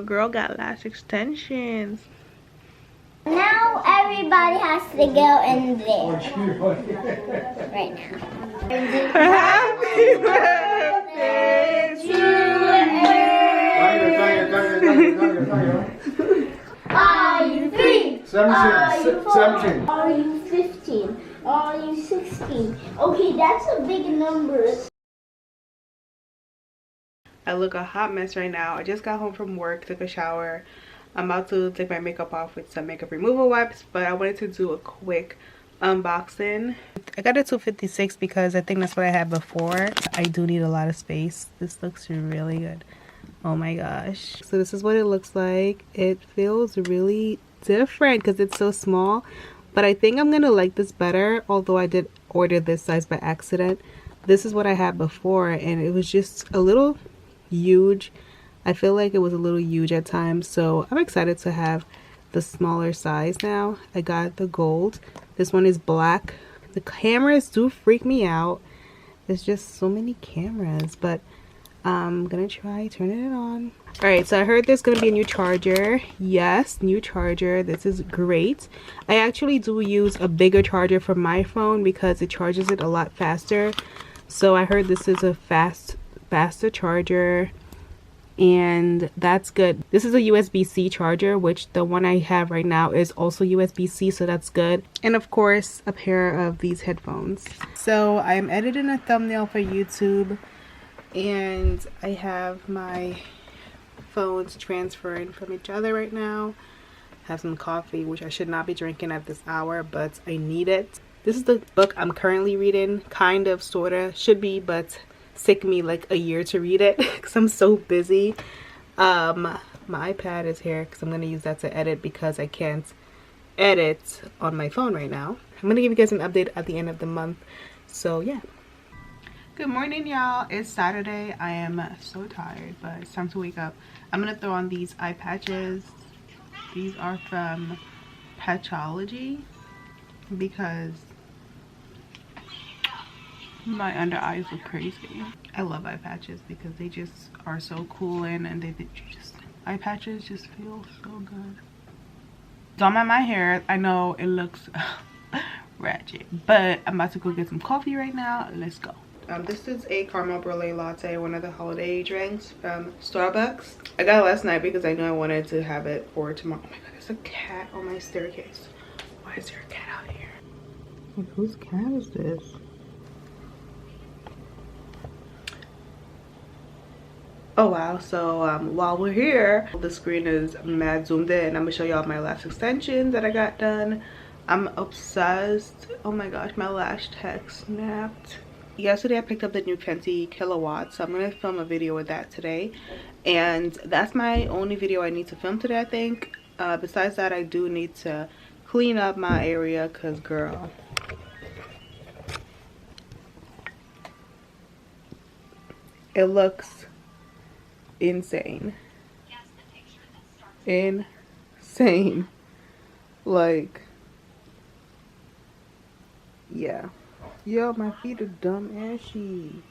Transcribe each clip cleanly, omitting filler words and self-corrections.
girl got lash extensions. Now everybody has to go in there. Right now. Happy birthday to you. Are you 3? 17. Are you 4? 17. Are you 15? Are you 16? Okay, that's a big number. I look a hot mess right now. I just got home from work, took a shower. I'm about to take my makeup off with some makeup removal wipes, but I wanted to do a quick unboxing. I got a 256 because I think that's what I had before. I do need a lot of space. This looks really good. Oh my gosh. So this is what it looks like. It feels really different because it's so small, but I think I'm gonna like this better, although I did order this size by accident. This is what I had before and it was just a little huge. I feel like it was a little huge at times, so I'm excited to have the smaller size now. I got the gold. This one is black. The cameras do freak me out. There's just so many cameras, but I'm gonna try turning it on. All right, so I heard there's gonna be a new charger. Yes, new charger. This is great. I actually do use a bigger charger for my phone because it charges it a lot faster. So I heard this is a faster charger, and that's good. This is a USB-C charger, which the one I have right now is also USB-C, so that's good. And of course, a pair of these headphones. So I'm editing a thumbnail for YouTube, and I have my phones transferring from each other right now. Have some coffee, which I should not be drinking at this hour, but I need it. This is the book I'm currently reading, kind of, sorta, should be, but took me like a year to read it because I'm so busy. My iPad is here because I'm going to use that to edit because I can't edit on my phone right now. I'm going to give you guys an update at the end of the month. So yeah. Good morning, y'all. It's Saturday. I am so tired, but it's time to wake up. I'm going to throw on these eye patches. These are from Patchology because my under eyes look crazy. I love eye patches because they just are so cool and eye patches just feel so good. Don't mind my hair. I know it looks ratchet, but I'm about to go get some coffee right now. Let's go. This is a caramel brulee latte, one of the holiday drinks from Starbucks. I got it last night because I knew I wanted to have it for tomorrow. Oh my god, there's a cat on my staircase. Why is there a cat out here? Like, whose cat is this? Oh wow, so while we're here, the screen is mad zoomed in. I'm gonna show y'all my lash extensions that I got done. I'm obsessed. Oh my gosh, my lash tech snapped. Yesterday I picked up the new 20 kilowatts, so I'm gonna film a video with that today. And that's my only video I need to film today, I think. Besides that, I do need to clean up my area because girl, it looks insane. Insane. Like, yeah. Yo, my feet are dumb ashy.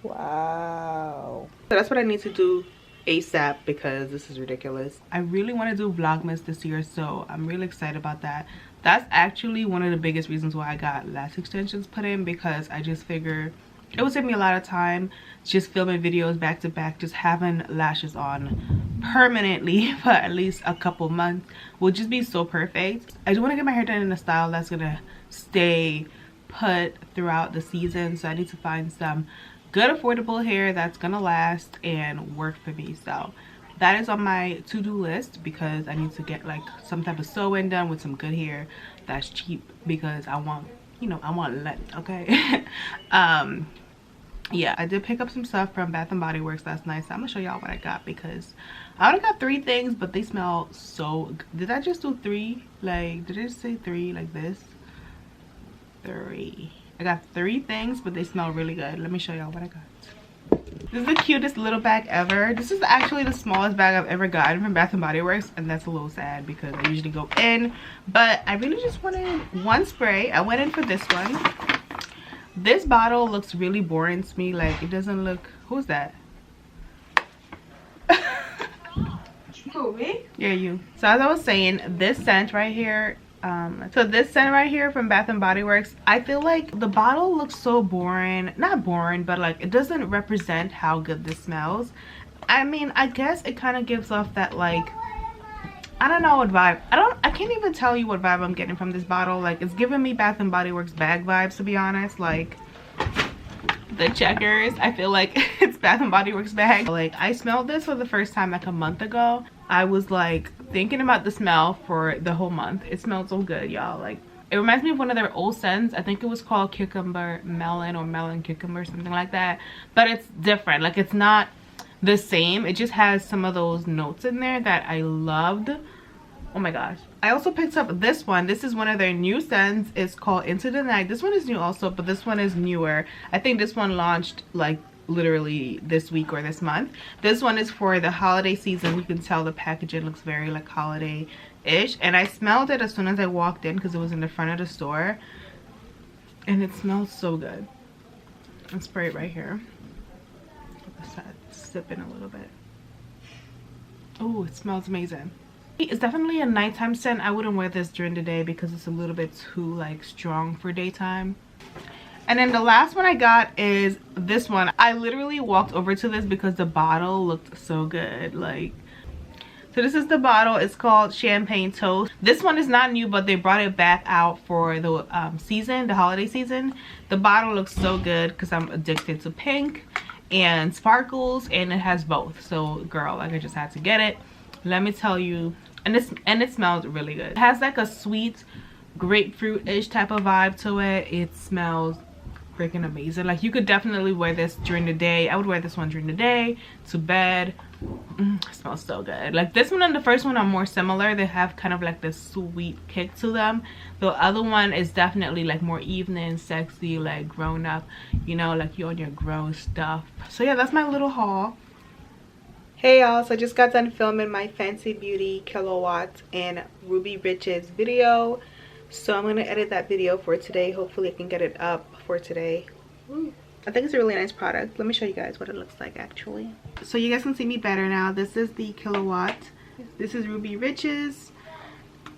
Wow. So that's what I need to do ASAP because this is ridiculous. I really want to do vlogmas this year, so I'm really excited about that. That's actually one of the biggest reasons why I got lash extensions put in, because I just figured it would take me a lot of time just filming videos back to back. Just having lashes on permanently for at least a couple months will just be so perfect. I do want to get my hair done in a style that's gonna stay put throughout the season, so I need to find some good affordable hair that's gonna last and work for me. So that is on my to-do list because I need to get like some type of sew-in done with some good hair that's cheap because I want, you know, I want length, okay? Yeah, I did pick up some stuff from Bath and Body Works last night, so I'm gonna show y'all what I got because I only got 3 things, but they smell so good. Did I just do 3? Like, did it say 3 like this? 3. I got 3 things, but they smell really good. Let me show y'all what I got. This is the cutest little bag ever. This is actually the smallest bag I've ever gotten from Bath and Body Works, and that's a little sad because I usually go in, but I really just wanted one spray. I went in for this one. This bottle looks really boring to me. Like, it doesn't look, who's that? Who, me? Yeah, you. So as I was saying, this scent right here, so this scent right here from Bath and Body Works, I feel like the bottle looks so boring. Not boring, but like it doesn't represent how good this smells. I mean, I guess it kind of gives off that like, I don't know what vibe. I can't even tell you what vibe I'm getting from this bottle. Like it's giving me Bath and Body Works bag vibes, to be honest. Like the checkers, I feel like it's Bath and Body Works bag. Like I smelled this for the first time like a month ago. I was like thinking about the smell for the whole month. It smells so good, y'all. Like it reminds me of one of their old scents. I think it was called cucumber melon or melon cucumber, something like that. But it's different. Like it's not the same. It just has some of those notes in there that I loved. Oh my gosh. I also picked up this one. This is one of their new scents. It's called Into the Night. This one is new also, but this one is newer. I think this one launched like literally this week or this month. This one is for the holiday season. You can tell the packaging looks very like holiday-ish, and I smelled it as soon as I walked in because it was in the front of the store, and it smells so good. I'll spray it right here. Sip in a little bit. Oh, it smells amazing. It's definitely a nighttime scent. I wouldn't wear this during the day because it's a little bit too like strong for daytime. And then the last one I got is this one. I literally walked over to this because the bottle looked so good. Like, so this is the bottle. It's called Champagne Toast. This one is not new, but they brought it back out for the season, the holiday season. The bottle looks so good because I'm addicted to pink and sparkles, and it has both. So girl, like I just had to get it. Let me tell you, and it smells really good. It has like a sweet grapefruit-ish type of vibe to it. It smells freaking amazing. Like you could definitely wear this during the day. I would wear this one during the day, to bed. It smells so good. Like this one and the first one are more similar. They have kind of like this sweet kick to them. The other one is definitely like more evening, sexy, like grown up, you know, like you on your grown stuff. So yeah, that's my little haul. Hey y'all, so I just got done filming my Fancy Beauty Kilowatt and Ruby Riches video. So I'm going to edit that video for today. Hopefully I can get it up for today. I think it's a really nice product. Let me show you guys what it looks like actually. So you guys can see me better now. This is the Kilowatt. This is Ruby Riches.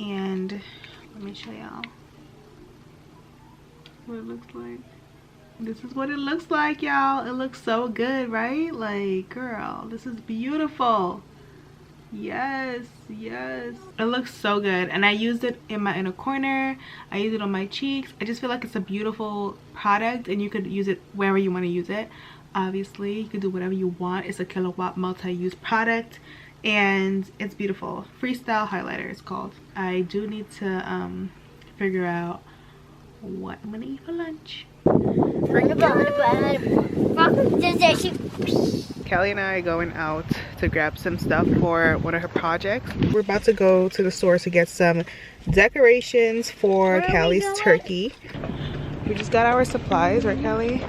And let me show y'all what it looks like. This is what it looks like, y'all. It looks so good, right? Like, girl, this is beautiful. Yes, yes, it looks so good. And I used it in my inner corner. I used it on my cheeks. I just feel like it's a beautiful product, and you could use it wherever you want to use it. Obviously you can do whatever you want. It's a Kilowatt multi-use product, and it's beautiful. Freestyle highlighter it's called. I do need to figure out what I'm gonna eat for lunch. Kelly and I are going out to grab some stuff for one of her projects. We're about to go to the store to get some decorations for Kelly's turkey. We just got our supplies, right, Kelly?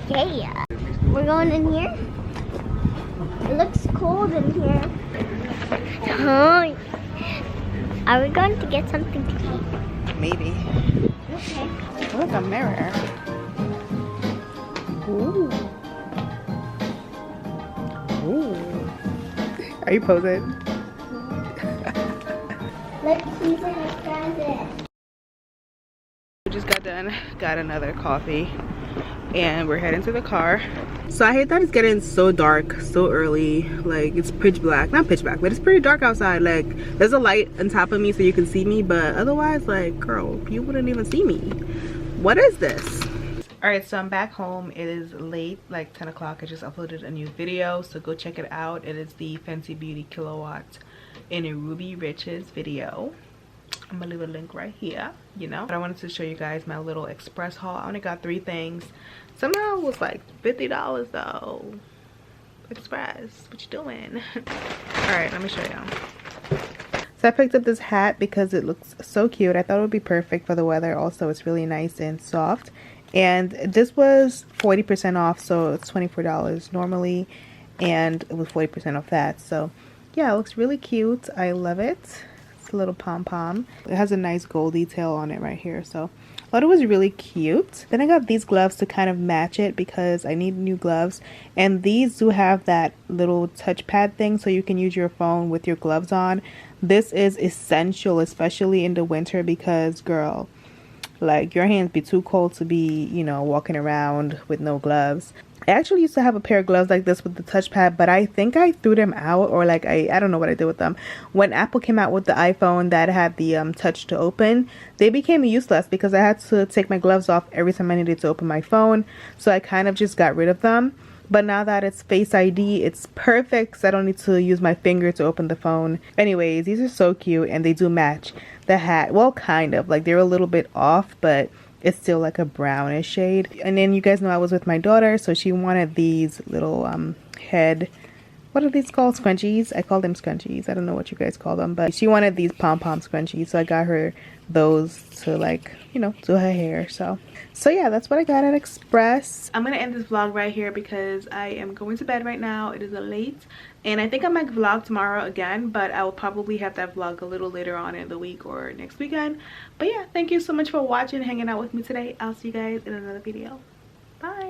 Yeah. We're going in here. It looks cold in here. Oh. Are we going to get something to eat? Maybe. Okay. Look, a mirror. Ooh. Ooh. Are you posing? Let's see what I found it. We just got done, got another coffee, and we're heading to the car. So I hate that it's getting so dark so early. Like it's pitch black, not pitch black, but it's pretty dark outside. Like there's a light on top of me so you can see me, but otherwise, like, girl, you wouldn't even see me. What is this? All right, so I'm back home. It is late, like 10 o'clock. I just uploaded a new video, so go check it out. It is the Fancy Beauty Kilowatt in a Ruby Riches video. I'm gonna leave a link right here, you know. But I wanted to show you guys my little express haul. I only got 3 things. Somehow it was like $50 though. Express, what you doing? All right, let me show y'all. So I picked up this hat because it looks so cute. I thought it would be perfect for the weather. Also, it's really nice and soft. And this was 40% off, so it's $24 normally, and it was 40% off that. So yeah, it looks really cute. I love it. It's a little pom-pom. It has a nice gold detail on it right here, so I thought it was really cute. Then I got these gloves to kind of match it because I need new gloves, and these do have that little touchpad thing so you can use your phone with your gloves on. This is essential, especially in the winter, because girl, like, your hands be too cold to be, you know, walking around with no gloves. I actually used to have a pair of gloves like this with the touchpad, but I think I threw them out, or like I don't know what I did with them. When Apple came out with the iPhone that had the touch to open, they became useless because I had to take my gloves off every time I needed to open my phone. So I kind of just got rid of them. But now that it's Face ID, it's perfect because I don't need to use my finger to open the phone. Anyways, these are so cute, and they do match the hat. Well, kind of. Like, they're a little bit off, but it's still like a brownish shade. And then you guys know I was with my daughter, so she wanted these little head, what are these called? Scrunchies? I call them scrunchies. I don't know what you guys call them, but she wanted these pom-pom scrunchies, so I got her those to, like, you know, do her hair. So yeah, that's what I got at Express. I'm gonna end this vlog right here because I am going to bed right now. It is late, and I think I might vlog tomorrow again, but I will probably have that vlog a little later on in the week or next weekend. But yeah, thank you so much for watching, hanging out with me today. I'll see you guys in another video. Bye.